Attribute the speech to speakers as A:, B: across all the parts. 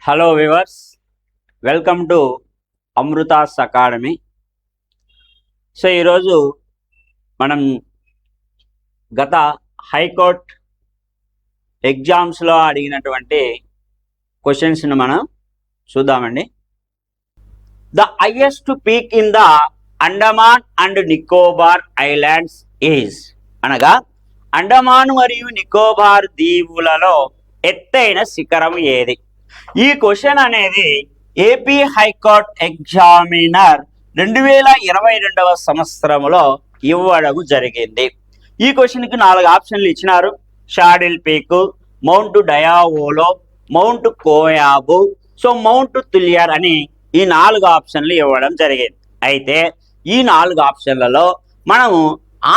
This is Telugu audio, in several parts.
A: Hello viewers, welcome to Amrutha's academy. So ఈరోజు మనం గత హైకోర్ట్ ఎగ్జామ్స్లో అడిగినటువంటి క్వశ్చన్స్ని మనం చూద్దామండి. The highest peak in the Andaman and Nicobar islands is అనగా అండమాన్ మరియు నికోబార్ దీవులలో ఎత్తైన శిఖరం ఏది? ఈ క్వశ్చన్ అనేది ఏపీ హైకోర్ట్ ఎగ్జామినర్ 2022వ సంవత్సరంలో ఇవ్వడం జరిగింది. ఈ క్వశ్చన్కి 4 ఆప్షన్లు ఇచ్చినారు. Saddle peak, mount Diavolo, mount Koyob, so mount Thuillier అని ఈ 4 ఆప్షన్లు ఇవ్వడం జరిగింది. అయితే ఈ 4 ఆప్షన్లలో మనము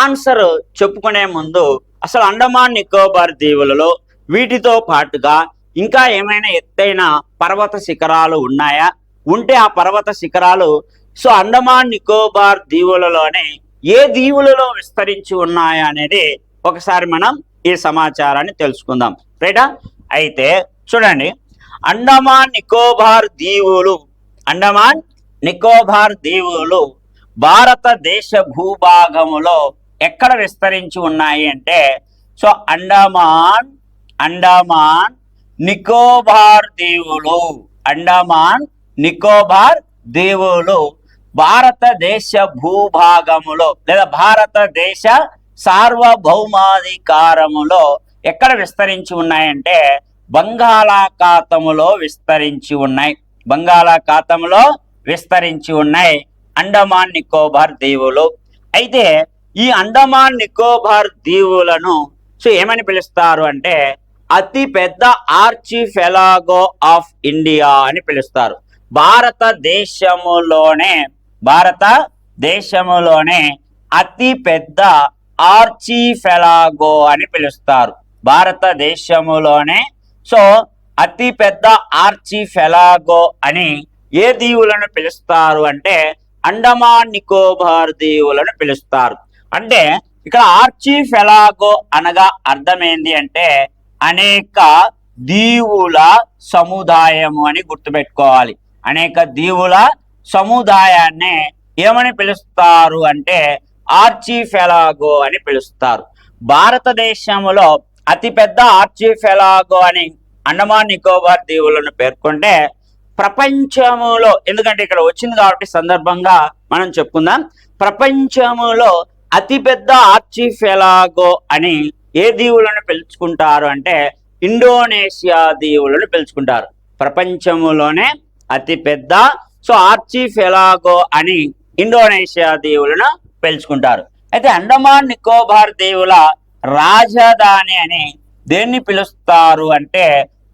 A: ఆన్సర్ చెప్పుకునే ముందు అసలు అండమాన్ నికోబార్ దీవులలో వీటితో పాటుగా ఇంకా ఏమైనా ఎత్తైన పర్వత శిఖరాలు ఉన్నాయా? ఉంటే ఆ పర్వత శిఖరాలు సో అండమాన్ నికోబార్ దీవులలోనే ఏ దీవులలో విస్తరించి ఉన్నాయా అనేది ఒకసారి మనం ఈ సమాచారాన్ని తెలుసుకుందాం. రైటా? అయితే చూడండి, అండమాన్ నికోబార్ దీవులు భారతదేశ భూభాగములో ఎక్కడ విస్తరించి ఉన్నాయి అంటే సో అండమాన్ నికోబార్ దీవులు భారతదేశ భూభాగములో లేదా భారతదేశ సార్వభౌమాధికారములో ఎక్కడ విస్తరించి ఉన్నాయంటే బంగాళాఖాతములో విస్తరించి ఉన్నాయి అండమాన్ నికోబార్ దీవులు. అయితే ఈ అండమాన్ నికోబార్ దీవులను సో ఏమని పిలుస్తారు అంటే అతి పెద్ద ఆర్చిపెలాగో ఆఫ్ ఇండియా అని పిలుస్తారు. భారతదేశములోనే అతి పెద్ద ఆర్చిపెలాగో అని పిలుస్తారు. భారతదేశములోనే సో అతి పెద్ద ఆర్చిపెలాగో అని ఏ దీవులను పిలుస్తారు అంటే అండమాన్ నికోబార్ దీవులను పిలుస్తారు. అంటే ఇక్కడ ఆర్చిపెలాగో అనగా అర్థం ఏంటి అంటే అనేక దీవుల సముదాయము అని గుర్తుపెట్టుకోవాలి. అనేక దీవుల సముదాయాన్ని ఏమని పిలుస్తారు అంటే ఆర్చిపెలాగో అని పిలుస్తారు. భారతదేశంలో అతిపెద్ద ఆర్చిపెలాగో అని అండమాన్ నికోబార్ దీవులను పేర్కొంటే ప్రపంచములో, ఎందుకంటే ఇక్కడ వచ్చింది కాబట్టి సందర్భంగా మనం చెప్పుకుందాం, ప్రపంచములో అతిపెద్ద ఆర్చిపెలాగో అని ఏ దీవులను పిలుచుకుంటారు అంటే ఇండోనేషియా దీవులను పిలుచుకుంటారు. ప్రపంచములోనే అతిపెద్ద సో ఆర్చిపెలాగో అని ఇండోనేషియా దీవులను పిలుచుకుంటారు. అయితే అండమాన్ నికోబార్ దీవుల రాజధాని అని దేన్ని పిలుస్తారు అంటే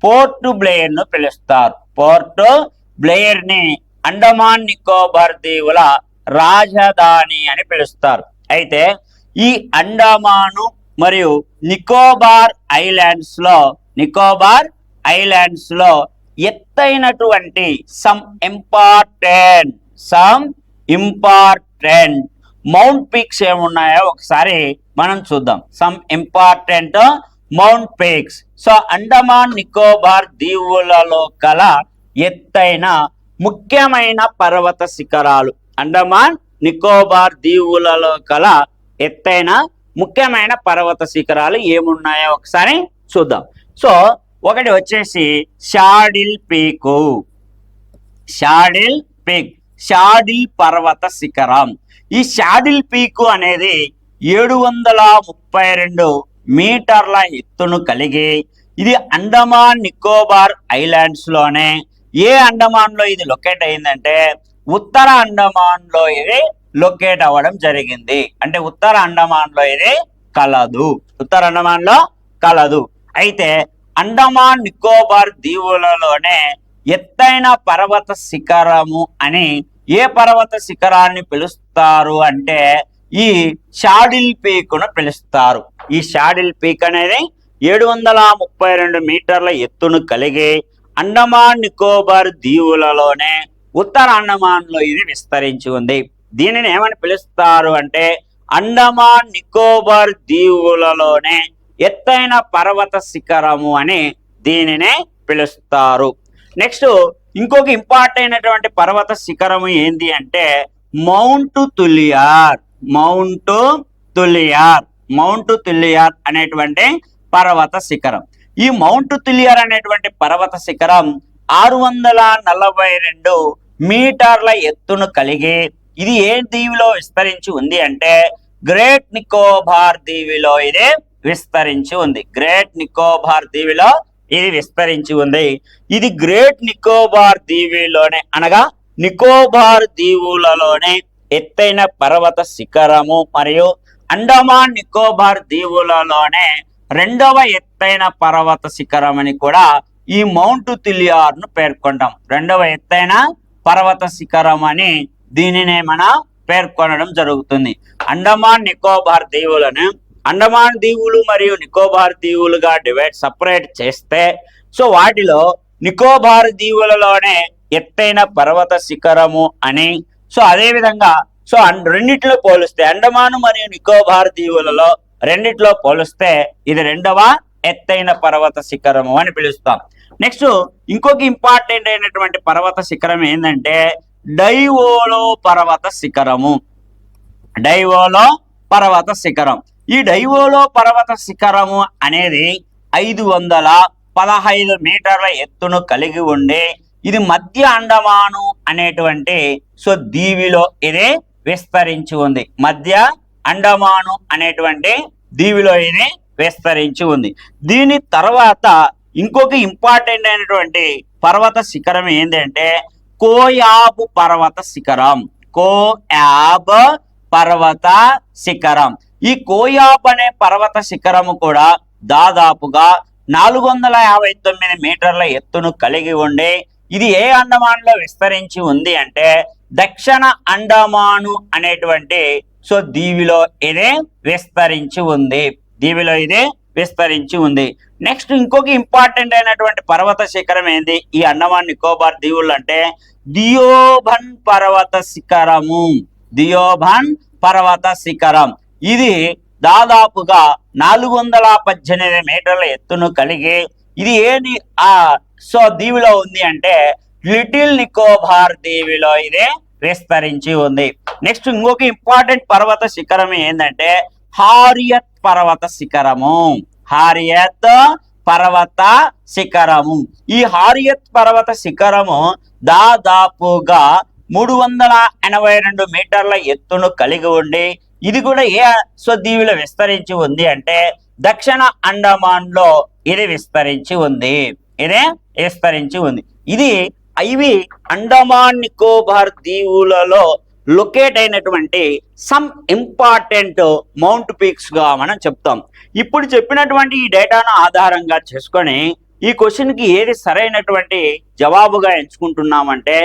A: పోర్ట్ బ్లేయర్ ను పిలుస్తారు. పోర్ట్ బ్లేయర్ ని అండమాన్ నికోబార్ దీవుల రాజధాని అని పిలుస్తారు. అయితే ఈ అండమాను మరియు నికోబార్ ఐలాండ్స్ లో ఎత్తైనటువంటి సమ్ ఇంపార్టెంట్ మౌంట్ పీక్స్ ఏమున్నాయో ఒకసారి మనం చూద్దాం. Some important mount peaks. So Andaman Nicobar దీవులలో కల ఎత్తైన ముఖ్యమైన పర్వత శిఖరాలు, అండమాన్ నికోబార్ దీవులలో కల ఎత్తైన ముఖ్యమైన పర్వత శిఖరాలు ఏమున్నాయో ఒకసారి చూద్దాం. సో ఒకటి వచ్చేసి షాడిల్ పర్వత శిఖరం. ఈ షాడిల్ పీకు అనేది 732 మీటర్ల ఎత్తును కలిగి ఇది అండమాన్ నికోబార్ ఐలాండ్స్ లోనే ఏ అండమాన్ లో ఇది లొకేట్ అయిందంటే ఉత్తర అండమాన్ లో ఇది లొకేట్ అవ్వడం జరిగింది. అంటే ఉత్తర అండమాన్ లో ఇది కలదు. అయితే అండమాన్ నికోబార్ దీవులలోనే ఎత్తైన పర్వత శిఖరము అని ఏ పర్వత శిఖరాన్ని పిలుస్తారు అంటే ఈ షాడిల్ పీకును పిలుస్తారు. ఈ షాడిల్ పీక్ అనేది 732 మీటర్ల ఎత్తును కలిగి అండమాన్ నికోబార్ దీవులలోనే ఉత్తర అండమాన్ లో ఇది విస్తరించి ఉంది. దీనిని ఏమని పిలుస్తారు అంటే అండమాన్ నికోబార్ దీవులలోనే ఎత్తైన పర్వత శిఖరము అని దీనినే పిలుస్తారు. నెక్స్ట్ ఇంకొక ఇంపార్టెంట్ అయినటువంటి పర్వత శిఖరము ఏంది అంటే మౌంట్ తులియార్. మౌంట్ తులియార్ అనేటువంటి పర్వత శిఖరం. ఈ మౌంట్ తులియార్ అనేటువంటి పర్వత శిఖరం 642 మీటర్ల ఎత్తును కలిగి ఇది ఏ దీవిలో విస్తరించి ఉంది అంటే గ్రేట్ నికోబార్ దీవిలో ఇది విస్తరించి ఉంది. గ్రేట్ నికోబార్ దీవిలో ఇది విస్తరించి ఉంది. ఇది గ్రేట్ నికోబార్ దీవిలోనే అనగా నికోబార్ దీవులలోనే ఎత్తైన పర్వత శిఖరము మరియు అండమాన్ నికోబార్ దీవులలోనే రెండవ ఎత్తైన పర్వత శిఖరం అని కూడా ఈ మౌంట్ తులియార్ ను పేర్కొంటాం. రెండవ ఎత్తైన పర్వత శిఖరం అని దీనినే మనం పేర్కొనడం జరుగుతుంది. అండమాన్ నికోబార్ దీవులను అండమాన్ దీవులు మరియు నికోబార్ దీవులుగా సపరేట్ చేస్తే సో వాటిలో నికోబార్ దీవులలోనే ఎత్తైన పర్వత శిఖరము అని సో అదే విధంగా సో రెండిట్లో పోలిస్తే అండమాన్ మరియు నికోబార్ దీవులలో రెండిట్లో పోలిస్తే ఇది రెండవ ఎత్తైన పర్వత శిఖరము అని పిలుస్తాం. నెక్స్ట్ ఇంకొక ఇంపార్టెంట్ అయినటువంటి పర్వత శిఖరం ఏంటంటే డైవోలో పర్వత శిఖరము. డైవోలో పర్వత శిఖరం. ఈ డైవోలో పర్వత శిఖరము అనేది 515 మీటర్ల ఎత్తును కలిగి ఉండి ఇది మధ్య అండమాను అనేటువంటి సో దీవిలో ఇది విస్తరించి ఉంది. మధ్య అండమాను అనేటువంటి దీవిలో ఇది విస్తరించి ఉంది. దీని తర్వాత ఇంకొక ఇంపార్టెంట్ అయినటువంటి పర్వత శిఖరం ఏంటంటే కోయాబ్ పర్వత శిఖరం. కోయాబ్ పర్వత శిఖరం. ఈ కోయాబ్ అనే పర్వత శిఖరము కూడా దాదాపుగా 459 మీటర్ల ఎత్తును కలిగి ఉండి ఇది ఏ అండమాన్ లో విస్తరించి ఉంది అంటే దక్షిణ అండమాను అనేటువంటి సో దీవిలో ఇదే విస్తరించి ఉంది. దీవిలో ఇదే విస్తరించి ఉంది. నెక్స్ట్ ఇంకొక ఇంపార్టెంట్ అయినటువంటి పర్వత శిఖరం ఏంది ఈ అండమాన్ నికోబార్ దీవులు అంటే దియోబన్ పర్వత శిఖరము. దియోబన్ పర్వత శిఖరం. ఇది దాదాపుగా 418 మీటర్ల ఎత్తును కలిగి ఇది ఏది సో దీవిలో ఉంది అంటే లిటిల్ నికోబార్ దీవిలో ఇదే విస్తరించి ఉంది. నెక్స్ట్ ఇంకొక ఇంపార్టెంట్ పర్వత శిఖరం ఏంటంటే హారియత్ పర్వత శిఖరము. హారియత్ పర్వత శిఖరము. ఈ హారియత్ పర్వత శిఖరము దాదాపుగా 382 మీటర్ల ఎత్తును కలిగి ఉండి ఇది కూడా ఏ సో దీవిలో విస్తరించి ఉంది అంటే దక్షిణ అండమాన్ లో ఇది విస్తరించి ఉంది. ఇదే విస్తరించి ఉంది. ఇవి అండమాన్ నికోబార్ దీవులలో లొకేట్ అయినటువంటి సమ్ ఇంపార్టెంట్ మౌంట్ పీక్స్ గా మనం చెప్తాం. ఇప్పుడు చెప్పినటువంటి ఈ డేటాను ఆధారంగా చేసుకొని ఈ క్వశ్చన్ కి ఏది సరైనటువంటి జవాబుగా ఎంచుకుంటున్నామంటే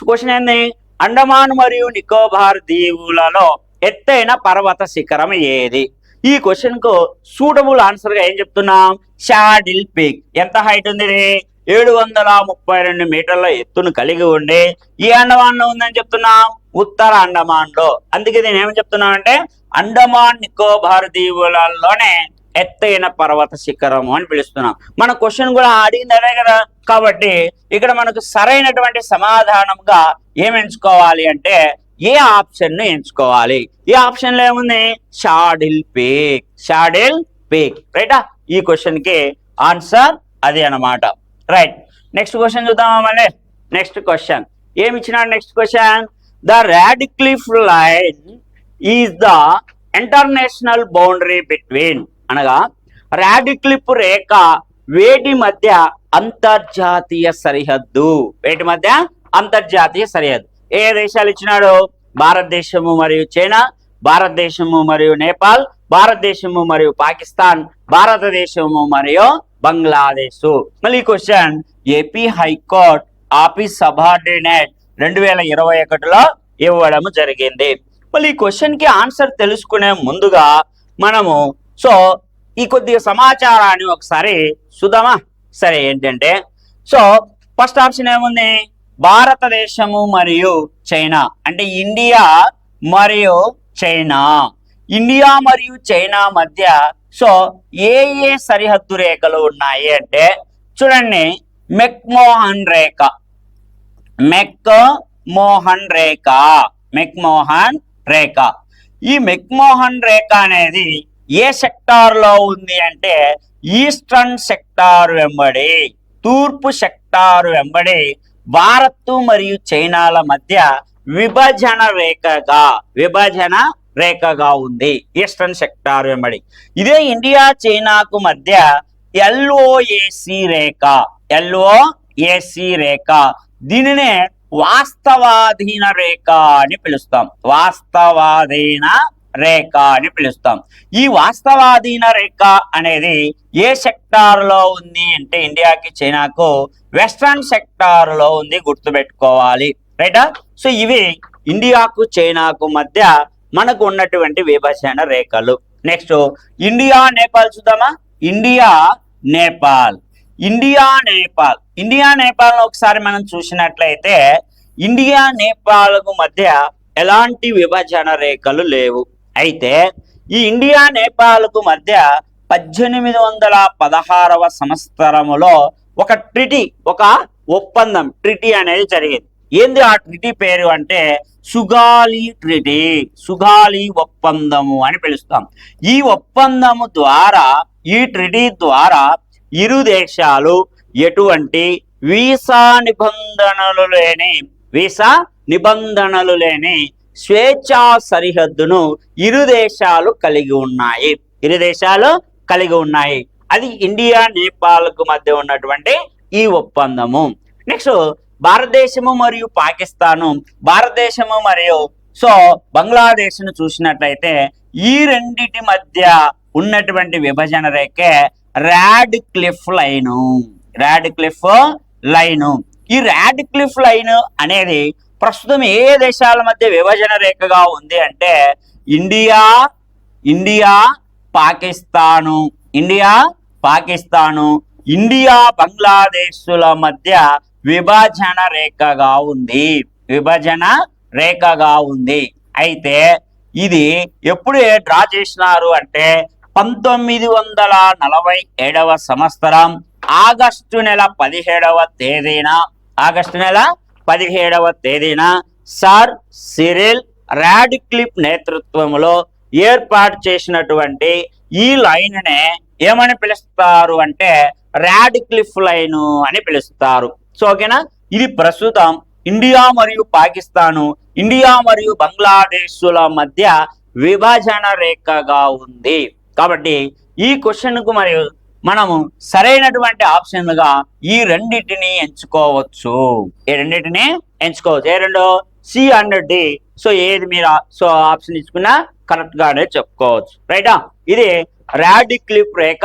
A: క్వశ్చన్ ఏంది అండమాన్ మరియు నికోబార్ దీవులలో ఎత్తైన పర్వత శిఖరం ఏది? ఈ క్వశ్చన్ కు సూటబుల్ ఆన్సర్ గా ఏం చెప్తున్నాం? Saddle peak. ఎంత హైట్ ఉంది? 732 మీటర్ల ఎత్తును కలిగి ఉండి ఈ అండమాన్ లో ఉందని చెప్తున్నాం, ఉత్తర అండమాన్ లో. అందుకే నేను ఏమని చెప్తున్నాం అంటే అండమాన్ నికోబార్ దీవులలోనే ఎత్తైన పర్వత శిఖరము అని పిలుస్తున్నాం. మన క్వశ్చన్ కూడా అడిగింది అదే కదా, కాబట్టి ఇక్కడ మనకు సరైనటువంటి సమాధానంగా ఏం ఎంచుకోవాలి అంటే ఏ ఆప్షన్ ను ఎంచుకోవాలి. ఈ ఆప్షన్ లో ఏముంది? Saddle peak. Saddle peak. రైటా? ఈ క్వశ్చన్ కి ఆన్సర్ అది అన్నమాట. రైట్. నెక్స్ట్ క్వశ్చన్ చూద్దామా మళ్ళీ. నెక్స్ట్ క్వశ్చన్ ఏమి ఇచ్చినాడు? Next question, the Radcliffe line is the international boundary between, అనగా రాడిక్లిఫ్ రేఖ వేటి మధ్య అంతర్జాతీయ సరిహద్దు. వేటి మధ్య అంతర్జాతీయ సరిహద్దు. ఏ దేశాలు ఇచ్చినాడు? భారతదేశము మరియు చైనా, భారతదేశము మరియు నేపాల్, భారతదేశము మరియు పాకిస్తాన్, భారతదేశము మరియు బంగ్లాదేశ్. మళ్ళీ ఈ question AP high court office subordinate 2021లో ఇవ్వడం జరిగింది. మళ్ళీ ఈ క్వశ్చన్ కి ఆన్సర్ తెలుసుకునే ముందుగా మనము ఈ కొద్దిగా సమాచారాన్ని ఒకసారి చూద్దామా? సరే, ఏంటంటే ఫస్ట్ ఆప్షన్ ఏముంది? భారతదేశము మరియు చైనా, అంటే ఇండియా మరియు చైనా. ఇండియా మరియు చైనా మధ్య ఏ సరిహద్దు రేఖలు ఉన్నాయి అంటే చూడండి, మెక్మోహన్ రేఖ. మెక్మోహన్ రేఖ, మెక్మోహన్ రేఖ. ఈ మెక్మోహన్ రేఖ అనేది ఏ సెక్టార్ లో ఉంది అంటే ఈస్టర్న్ సెక్టార్ వెంబడి, తూర్పు సెక్టార్ వెంబడి భారత్ మరియు చైనాల మధ్య విభజన రేఖగా ఉంది ఈస్టర్న్ సెక్టార్ వెంబడి. ఇదే ఇండియా చైనాకు మధ్య ఎల్ఓఏసి రేఖ, ఎల్ఓఏసి రేఖ. దీనినే వాస్తవాధీన రేఖ అని పిలుస్తాం, వాస్తవాధీన రేఖ అని పిలుస్తాం. ఈ వాస్తవాధీన రేఖ అనేది ఏ సెక్టార్ లో ఉంది అంటే ఇండియాకి చైనాకు వెస్ట్రన్ సెక్టార్ లో ఉంది, గుర్తుపెట్టుకోవాలి. రైటా? సో ఇవి ఇండియాకు చైనాకు మధ్య మనకు ఉన్నటువంటి విభజన రేఖలు. నెక్స్ట్ ఇండియా నేపాల్ చూద్దామా. India Nepal, India Nepal, India Nepal ఒకసారి మనం చూసినట్లయితే ఇండియా నేపాల్కు మధ్య ఎలాంటి విభజన రేఖలు లేవు. అయితే ఈ ఇండియా నేపాల్కు మధ్య 1816వ సంవత్సరములో ఒక ట్రిటీ, ఒక ఒప్పందం, ట్రిటీ అనేది జరిగింది. ఏంది ఆ ట్రిటీ పేరు అంటే సుగాలి ట్రిటీ, సుగాలి ఒప్పందము అని పిలుస్తాం. ఈ ఒప్పందము ద్వారా, ఈ ట్రిటీ ద్వారా ఇరు దేశాలు ఎటువంటి వీసా నిబంధనలు లేని స్వేచ్ఛా సరిహద్దును ఇరు దేశాలు కలిగి ఉన్నాయి, ఇరు దేశాలు కలిగి ఉన్నాయి. అది ఇండియా నేపాల్కు మధ్య ఉన్నటువంటి ఈ ఒప్పందము. నెక్స్ట్ భారతదేశము మరియు పాకిస్తాను, భారతదేశము మరియు బంగ్లాదేశ్ ను చూసినట్లయితే ఈ రెండిటి మధ్య ఉన్నటువంటి విభజన రేఖే Radcliffe line, Radcliffe line. ఈ రాడ్ క్లిఫ్ లైన్ అనేది ప్రస్తుతం ఏ దేశాల మధ్య విభజన రేఖగా ఉంది అంటే ఇండియా పాకిస్తాను, ఇండియా బంగ్లాదేశుల మధ్య విభజన రేఖగా ఉంది, విభజన రేఖగా ఉంది. అయితే ఇది ఎప్పుడు డ్రా చేసినారు అంటే 1947వ సంవత్సరం ఆగస్టు నెల 17వ తేదీన సర్ సిరిల్ రాడ్క్లిఫ్ నేతృత్వంలో ఏర్పాటు చేసినటువంటి ఈ లైన్ నే ఏమని పిలుస్తారు అంటే రాడ్క్లిఫ్ లైన్ అని పిలుస్తారు. సో ఓకేనా. ఇది ప్రస్తుతం ఇండియా మరియు పాకిస్తాను, ఇండియా మరియు బంగ్లాదేశుల మధ్య విభజన రేఖగా ఉంది. కాబట్టి ఈ క్వశ్చన్ కు మరియు మనము సరైనటువంటి ఆప్షన్ గా ఈ రెండింటిని ఎంచుకోవచ్చు, ఈ రెండింటిని ఎంచుకోవచ్చు. ఏ రెండు? C and D. సో ఏది మీరు ఆప్షన్ ఇచ్చుకున్నా కరెక్ట్ గానే చెప్పుకోవచ్చు. రైటా? ఇది రాడ్క్లిఫ్ రేఖ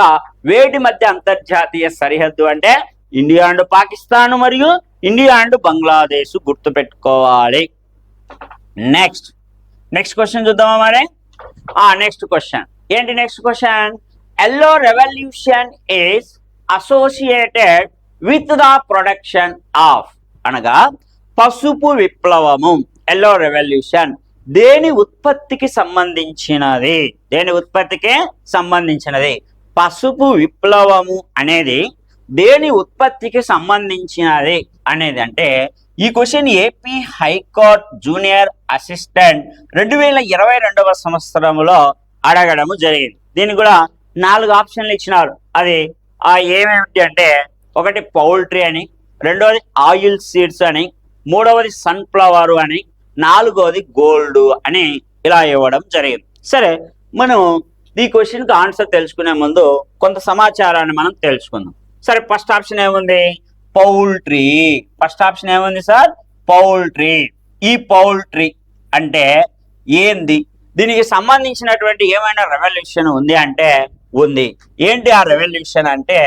A: వేటి మధ్య అంతర్జాతీయ సరిహద్దు అంటే ఇండియా అండ్ పాకిస్తాన్ మరియు ఇండియా అండ్ బంగ్లాదేశ్, గుర్తు పెట్టుకోవాలి. నెక్స్ట్ క్వశ్చన్ చూద్దామా మరి. నెక్స్ట్ క్వశ్చన్ ఏంటి? Next question, yellow revolution is associated with the production of, అనగా పసుపు విప్లవము, ఎల్లో రెవల్యూషన్ దేని ఉత్పత్తికి సంబంధించినది? దేని ఉత్పత్తికి సంబంధించినది? పసుపు విప్లవము అనేది దేని ఉత్పత్తికి సంబంధించినది అనేది అంటే ఈ question AP high court junior assistant 2022వ సంవత్సరంలో అడగడము జరిగింది. దీనికి కూడా 4 ఆప్షన్లు ఇచ్చినారు. అది ఏమేమిటి అంటే ఒకటి పౌల్ట్రీ అని, రెండవది ఆయిల్ సీడ్స్ అని, మూడవది సన్ఫ్లవర్ అని, నాలుగవది గోల్డ్ అని ఇలా ఇవ్వడం జరిగింది. సరే, మనం ఈ క్వశ్చన్కి ఆన్సర్ తెలుసుకునే ముందు కొంత సమాచారాన్ని మనం తెలుసుకుందాం. సరే, ఫస్ట్ ఆప్షన్ ఏముంది? పౌల్ట్రీ. ఫస్ట్ ఆప్షన్ ఏముంది సార్? పౌల్ట్రీ. ఈ పౌల్ట్రీ అంటే ఏంది? దీనికి సంబంధించినటువంటి ఏమైనా రెవల్యూషన్ ఉంది అంటే ఉంది. ఏంటి ఆ రెవల్యూషన్ అంటే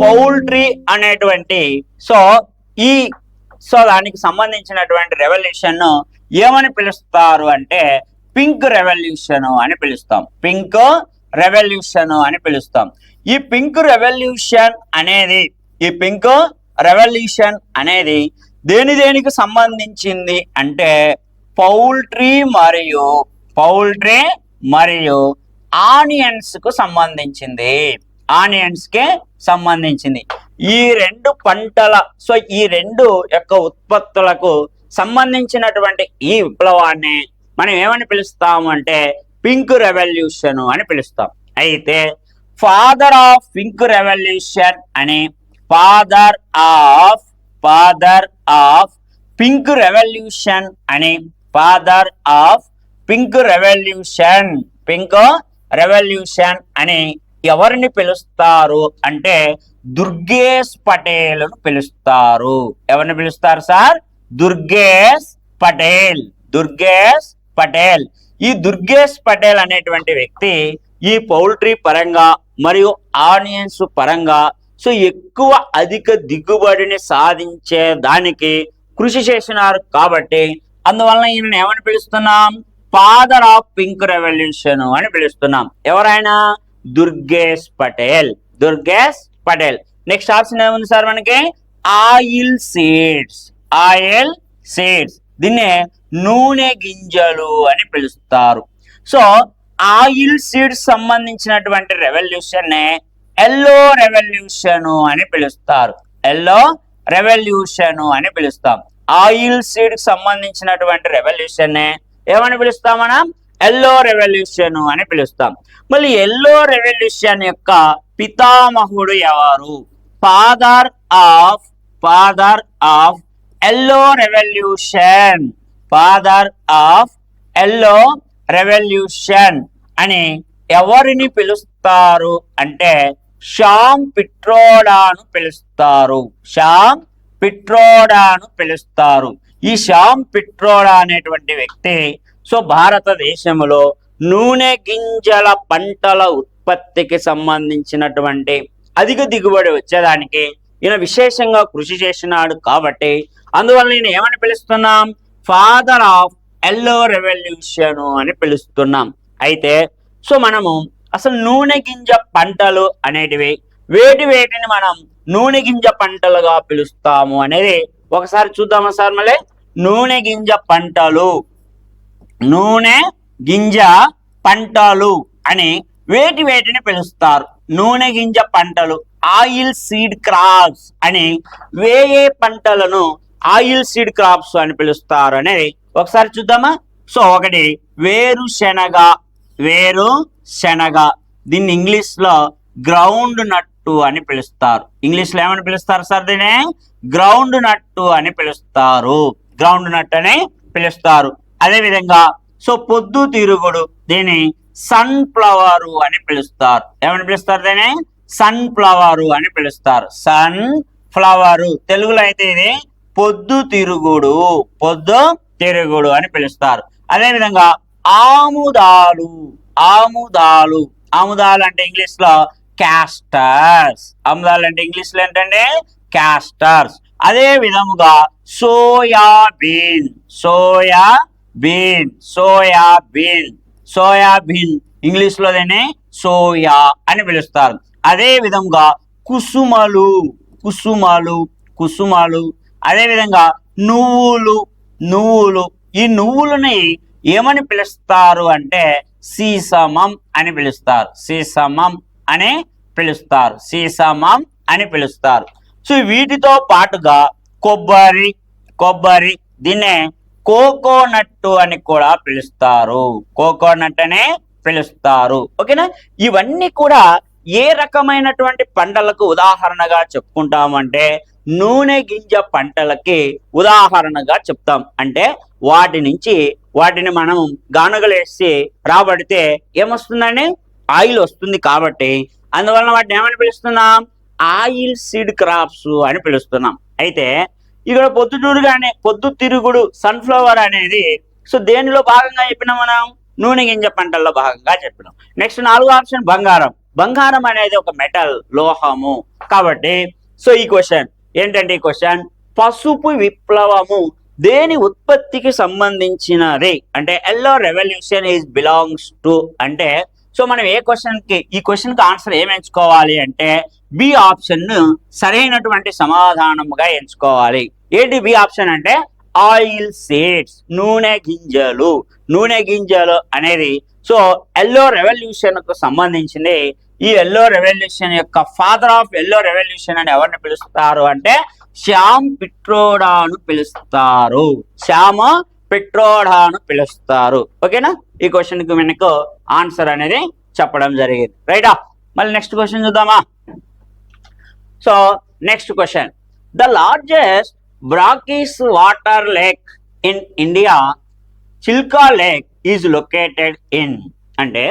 A: పౌల్ట్రీ అనేటువంటి దానికి సంబంధించినటువంటి రెవల్యూషన్ ఏమని పిలుస్తారు అంటే పింక్ రెవల్యూషన్ అని పిలుస్తాం. పింక్ రెవల్యూషన్ అని పిలుస్తాం. ఈ పింక్ రెవల్యూషన్ అనేది దేనికి సంబంధించింది అంటే పౌల్ట్రీ మరియు ఆనియన్స్ కు సంబంధించింది. ఆనియన్స్ కే సంబంధించింది. ఈ రెండు పంటల సో ఈ రెండు యొక్క ఉత్పత్తులకు సంబంధించినటువంటి ఈ విప్లవాన్ని మనం ఏమని పిలుస్తాము అంటే పింక్ రెవల్యూషన్ అని పిలుస్తాం. అయితే ఫాదర్ ఆఫ్ పింక్ రెవల్యూషన్ అని ఫాదర్ ఆఫ్ పింక్ రెవల్యూషన్ అని ఫాదర్ ఆఫ్ పింక్ రెవల్యూషన్ అని ఎవరిని పిలుస్తారు అంటే దుర్గేష్ పటేల్ పిలుస్తారు. ఎవరిని పిలుస్తారు సార్? దుర్గేష్ పటేల్. ఈ దుర్గేష్ పటేల్ అనేటువంటి వ్యక్తి ఈ పౌల్ట్రీ పరంగా మరియు ఆనియన్స్ పరంగా సో ఎక్కువ అధిక దిగుబడిని సాధించే దానికి కృషి చేసినారు. కాబట్టి అందువలన ఈయన ఏమని పిలుస్తున్నాం? ఫాదర్ ఆఫ్ పింక్ రెవల్యూషన్ అని పిలుస్తున్నాం. ఎవరైనా? దుర్గేష్ పటేల్. నెక్స్ట్ ఆప్షన్ ఏముంది సార్ మనకి? Oil seeds. దీన్నే నూనె గింజలు అని పిలుస్తారు. సో ఆయిల్ సీడ్స్ సంబంధించినటువంటి రెవల్యూషన్ నే ఎల్లో రెవల్యూషన్ అని పిలుస్తారు. ఆయిల్ సీడ్ సంబంధించినటువంటి రెవల్యూషన్ నే ఏమని పిలుస్తాం మనం? ఎల్లో రెవల్యూషన్ అని పిలుస్తాం. మళ్ళీ ఎల్లో రెవల్యూషన్ యొక్క పితామహుడు ఎవరు? ఫాదర్ ఆఫ్ ఎల్లో రెవల్యూషన్ అని ఎవరిని పిలుస్తారు అంటే షామ్ పిట్రోడాను పిలుస్తారు. ఈ షామ్ పిట్రోడా అనేటువంటి వ్యక్తి సో భారతదేశంలో నూనె గింజల పంటల ఉత్పత్తికి సంబంధించినటువంటి అధిక దిగుబడి వచ్చేదానికి ఈయన విశేషంగా కృషి చేసినాడు. కాబట్టి అందువల్ల ఈయన ఏమని పిలుస్తున్నాం? ఫాదర్ ఆఫ్ ఎల్లో రెవల్యూషన్ అని పిలుస్తున్నాం. అయితే సో మనము అసలు నూనె గింజ పంటలు అనేటివి వేటిని మనం నూనె గింజ పంటలుగా పిలుస్తాము అనేది ఒకసారి చూద్దామా సార్? మళ్ళీ నూనె గింజ పంటలు అని వేటిని పిలుస్తారు? నూనె గింజ పంటలు ఆయిల్ సీడ్ క్రాప్స్ అని ఏ పంటలను ఆయిల్ సీడ్ క్రాప్స్ అని పిలుస్తారు అనేది ఒకసారి చూద్దామా? సో ఒకటి వేరుశెనగ. దీన్ని ఇంగ్లీష్ లో గ్రౌండ్ నట్టు అని పిలుస్తారు. ఇంగ్లీష్ లో ఏమని పిలుస్తారు సార్? దీన్ని గ్రౌండ్ నట్టు అని పిలుస్తారు. అదే విధంగా సో పొద్దు తిరుగుడు దీన్ని సన్ ఫ్లవర్ అని పిలుస్తారు. ఏమని పిలుస్తారు? దీన్ని సన్ ఫ్లవర్ అని పిలుస్తారు. తెలుగులో అయితే ఇది పొద్దు తిరుగుడు అని పిలుస్తారు. అదే విధంగా ఆముదాలు అంటే ఇంగ్లీష్ లో క్యాస్టర్స్. ఏంటంటే క్యాస్టర్స్. అదే విధముగా సోయాబీన్ ఇంగ్లీష్ లో దీన్ని సోయా అని పిలుస్తారు. అదే విధంగా కుసుమలు. అదే విధంగా నువ్వులు. ఈ నువ్వులని ఏమని పిలుస్తారు అంటే సీసమం అని పిలుస్తారు. సో వీటితో పాటుగా కొబ్బరి దీన్నే కోకోనట్ అని కూడా పిలుస్తారు. ఓకేనా? ఇవన్నీ కూడా ఏ రకమైనటువంటి పంటలకు ఉదాహరణగా చెప్పుకుంటామంటే నూనె గింజ పంటలకి ఉదాహరణగా చెప్తాం. అంటే వాటిని మనం గానుగలేసి రాబడితే ఏమొస్తుందండి? ఆయిల్ వస్తుంది. కాబట్టి అందువలన వాటిని ఏమని పిలుస్తున్నాం? ఆయిల్ సీడ్ క్రాప్స్ అని పిలుస్తున్నాం. అయితే ఇక్కడ పొద్దు తిరుగుడు సన్ఫ్లవర్ అనేది సో దేనిలో భాగంగా చెప్పినాం? మనం నూనె గింజ పంటల్లో భాగంగా చెప్పినాం. నెక్స్ట్ 4వ ఆప్షన్ బంగారం అనేది ఒక మెటల్, లోహము. కాబట్టి సో ఈ క్వశ్చన్ ఏంటంటే పసుపు విప్లవము దేని ఉత్పత్తికి సంబంధించినది అంటే yellow revolution is belongs to అంటే సో మనం ఈ క్వశ్చన్ కి ఆన్సర్ ఏం ఎంచుకోవాలి అంటే బి ఆప్షన్ సరైనటువంటి సమాధానముగా ఎంచుకోవాలి. ఏంటి బి ఆప్షన్ అంటే ఆయిల్ సీడ్స్, నూనె గింజలు అనేది సో ఎల్లో రెవల్యూషన్ కు సంబంధించింది. ఈ ఎల్లో రెవల్యూషన్ యొక్క ఫాదర్ ఆఫ్ ఎల్లో రెవల్యూషన్ అని ఎవరిని పిలుస్తారు అంటే శ్యామ్ పిట్రోడాను పిలుస్తారు. శ్యామ పిట్రోడాను పిలుస్తారు. ఓకేనా, ఈ క్వశ్చన్ కి మనకు ఆన్సర్ అనేది చెప్పడం జరిగింది. రైటా, మళ్ళీ నెక్స్ట్ క్వశ్చన్ చూద్దామా. So next question, the largest brackish water lake in India Chilka lake is located in. అంటే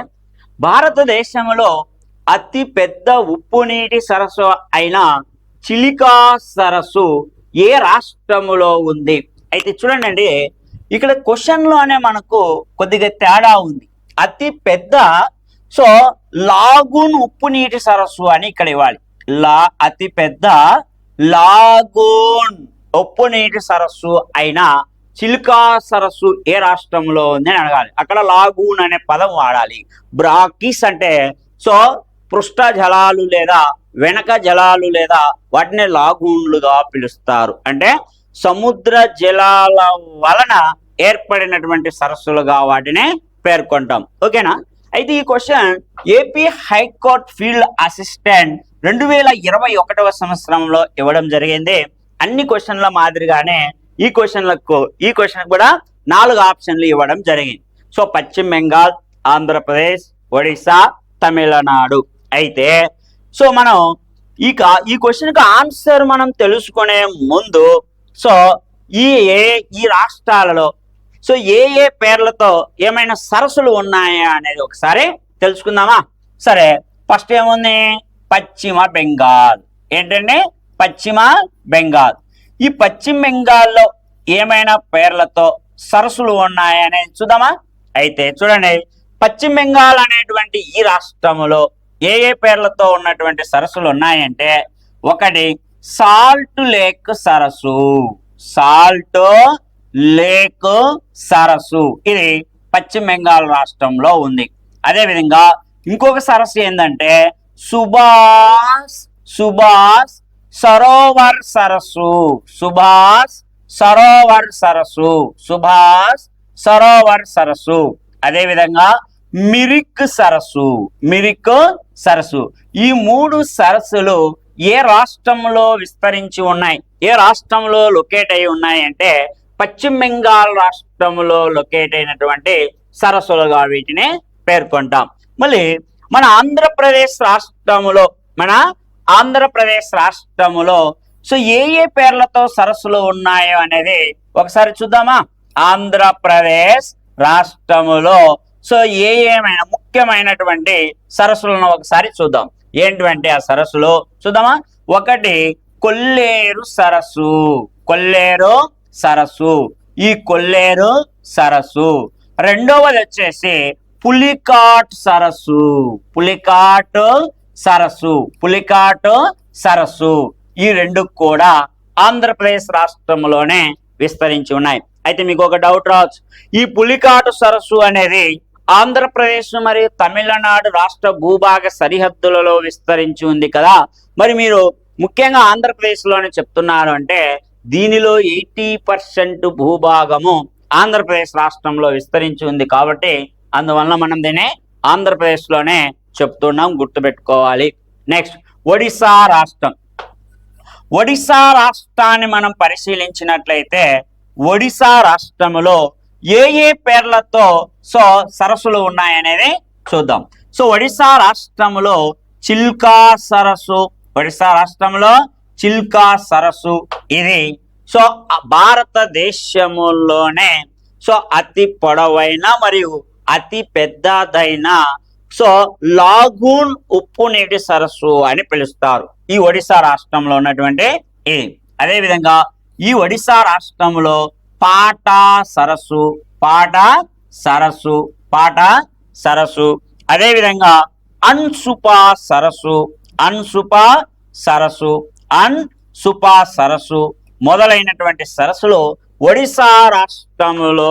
A: భారతదేశంలో అతి పెద్ద ఉప్పు నీటి సరస్సు అయిన చిలికా సరస్సు ఏ రాష్ట్రములో ఉంది? అయితే చూడండి, ఇక్కడ క్వశ్చన్లోనే మనకు కొద్దిగా తేడా ఉంది. అతి పెద్ద, సో లాగూన్ ఉప్పు నీటి సరస్సు అని ఇక్కడ ఇవ్వాలి. అతి పెద్ద లాగూన్ ఉప్పు నీటి సరస్సు అయిన చిల్కా సరస్సు ఏ రాష్ట్రంలో ఉంది అని అడగాలి. అక్కడ లాగూన్ అనే పదం వాడాలి. బ్రాకిస్ అంటే సో పృష్ఠ జలాలు లేదా వెనక జలాలు లేదా వాటిని లాగూన్లుగా పిలుస్తారు. అంటే సముద్ర జలాల వలన ఏర్పడినటువంటి సరస్సులుగా వాటిని పేర్కొంటాం. ఓకేనా, అయితే ఈ question AP high court field assistant 2021వ సంవత్సరంలో ఇవ్వడం జరిగింది. అన్ని క్వశ్చన్ల మాదిరిగానే ఈ క్వశ్చన్ కూడా 4 ఆప్షన్లు ఇవ్వడం జరిగింది. సో పశ్చిమ బెంగాల్, ఆంధ్రప్రదేశ్, ఒడిశా, తమిళనాడు. అయితే సో మనం ఈ క్వశ్చన్కి ఆన్సర్ మనం తెలుసుకునే ముందు సో ఈ రాష్ట్రాలలో సో ఏ పేర్లతో ఏమైనా సరస్సులు ఉన్నాయా అనేది ఒకసారి తెలుసుకుందామా. సరే, ఫస్ట్ ఏముంది? పశ్చిమ బెంగాల్. ఏంటంటే పశ్చిమ బెంగాల్. ఈ పశ్చిమ బెంగాల్లో ఏమైనా పేర్లతో సరస్సులు ఉన్నాయా అనేది చూద్దామా. అయితే చూడండి, పశ్చిమ బెంగాల్ అనేటువంటి ఈ రాష్ట్రంలో ఏ పేర్లతో ఉన్నటువంటి సరస్సులు ఉన్నాయంటే, ఒకటి సాల్ట్ లేక్ సరస్సు. సాల్ట్ లేక్ సరస్సు ఇది పశ్చిమ బెంగాల్ రాష్ట్రంలో ఉంది. అదేవిధంగా ఇంకొక సరస్సు ఏంటంటే సుభాష్ సరోవర్ సరస్సు. సుభాష్ సరోవర్ సరస్సు. అదేవిధంగా మిరిక్ సరస్సు. ఈ 3 సరస్సులు ఏ రాష్ట్రంలో విస్తరించి ఉన్నాయి, ఏ రాష్ట్రంలో లొకేట్ అయి ఉన్నాయి అంటే పశ్చిమ బెంగాల్ రాష్ట్రంలో లొకేట్ అయినటువంటి సరస్సులుగా వీటిని పేర్కొంటాం. మళ్ళీ మన ఆంధ్రప్రదేశ్ రాష్ట్రములో సో ఏ పేర్లతో సరస్సులు ఉన్నాయో అనేది ఒకసారి చూద్దామా. ఆంధ్రప్రదేశ్ రాష్ట్రములో సో ఏమైనా ముఖ్యమైనటువంటి సరస్సులను ఒకసారి చూద్దాం. ఏంటంటే ఆ సరస్సులు చూద్దామా. ఒకటి కొల్లేరు సరస్సు. ఈ కొల్లేరు సరస్సు. రెండవది వచ్చేసి పులికాట్ సరస్సు. ఈ 2 కూడా ఆంధ్రప్రదేశ్ రాష్ట్రంలోనే విస్తరించి ఉన్నాయి. అయితే మీకు ఒక డౌట్ రావచ్చు, ఈ పులికాటు సరస్సు అనేది ఆంధ్రప్రదేశ్ మరియు తమిళనాడు రాష్ట్ర భూభాగ సరిహద్దులలో విస్తరించి ఉంది కదా, మరి మీరు ముఖ్యంగా ఆంధ్రప్రదేశ్లోనే చెప్తున్నారు అంటే దీనిలో 80% భూభాగము ఆంధ్రప్రదేశ్ రాష్ట్రంలో విస్తరించి ఉంది కాబట్టి అందువల్ల మనం దీన్ని ఆంధ్రప్రదేశ్లోనే చెప్తున్నాం, గుర్తుపెట్టుకోవాలి. నెక్స్ట్ ఒడిశా రాష్ట్రాన్ని మనం పరిశీలించినట్లయితే ఒడిశా రాష్ట్రములో ఏ పేర్లతో సో సరస్సులు ఉన్నాయనేది చూద్దాం. సో ఒడిశా రాష్ట్రములో చిల్కా సరస్సు ఇది సో భారతదేశములోనే సో అతి పొడవైన మరియు అతి పెద్దదైన సో లాగూన్ ఉప్పు నీటి సరస్సు అని పిలుస్తారు ఈ ఒడిశా రాష్ట్రంలో ఉన్నటువంటి ఇది. అదేవిధంగా ఈ ఒడిశా రాష్ట్రంలో పాటా సరస్సు, అదేవిధంగా అన్సుపా సరస్సు మొదలైనటువంటి సరస్సులు ఒడిశా రాష్ట్రంలో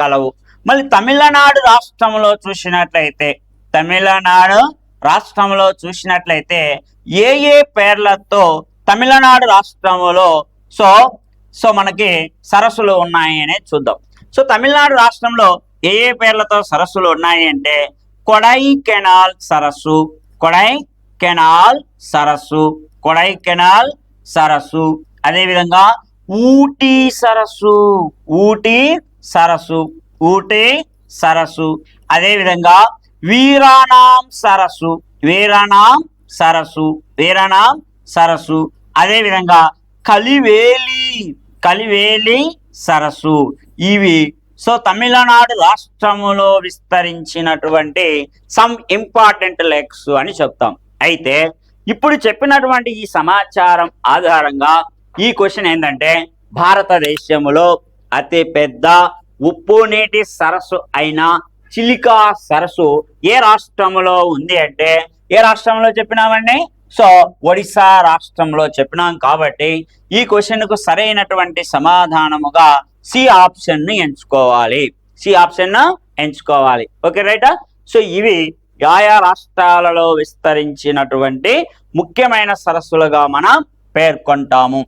A: కలవు. మళ్ళీ తమిళనాడు రాష్ట్రంలో చూసినట్లయితే ఏ పేర్లతో తమిళనాడు రాష్ట్రంలో సో మనకి సరస్సులు ఉన్నాయి అనేది చూద్దాం. సో తమిళనాడు రాష్ట్రంలో ఏ పేర్లతో సరస్సులు ఉన్నాయి అంటే కొడైకెనాల్ సరస్సు, కొడైకెనాల్ సరస్సు, కొడైకెనాల్ సరస్సు. అదేవిధంగా ఊటీ సరస్సు, ఊటీ సరస్సు, ఊటీ సరస్సు. అదేవిధంగా వీరానాం సరస్సు, వీరానాం సరస్సు, వీరానాం సరస్సు. అదేవిధంగా కలివేలి, కలివేలి సరస్సు. ఇవి సో తమిళనాడు రాష్ట్రములో విస్తరించినటువంటి సమ్ ఇంపార్టెంట్ లేక్స్ అని చెప్తాం. అయితే ఇప్పుడు చెప్పినటువంటి ఈ సమాచారం ఆధారంగా ఈ క్వశ్చన్ ఏంటంటే, భారతదేశంలో అతి పెద్ద ఉప్పు నీటి సరస్సు అయిన చిలికా సరస్సు ఏ రాష్ట్రంలో ఉంది అంటే, ఏ రాష్ట్రంలో చెప్పినామండి? సో ఒడిశా రాష్ట్రంలో చెప్పినాం. కాబట్టి ఈ క్వశ్చన్ కు సరైనటువంటి సమాధానముగా సి ఆప్షన్ ని ఎంచుకోవాలి, సి ఆప్షన్ ఎంచుకోవాలి. ఓకే రైటా? సో ఇవి ఆయా రాష్ట్రాలలో విస్తరించినటువంటి ముఖ్యమైన సరస్సులుగా మనం పేర్కొంటాము.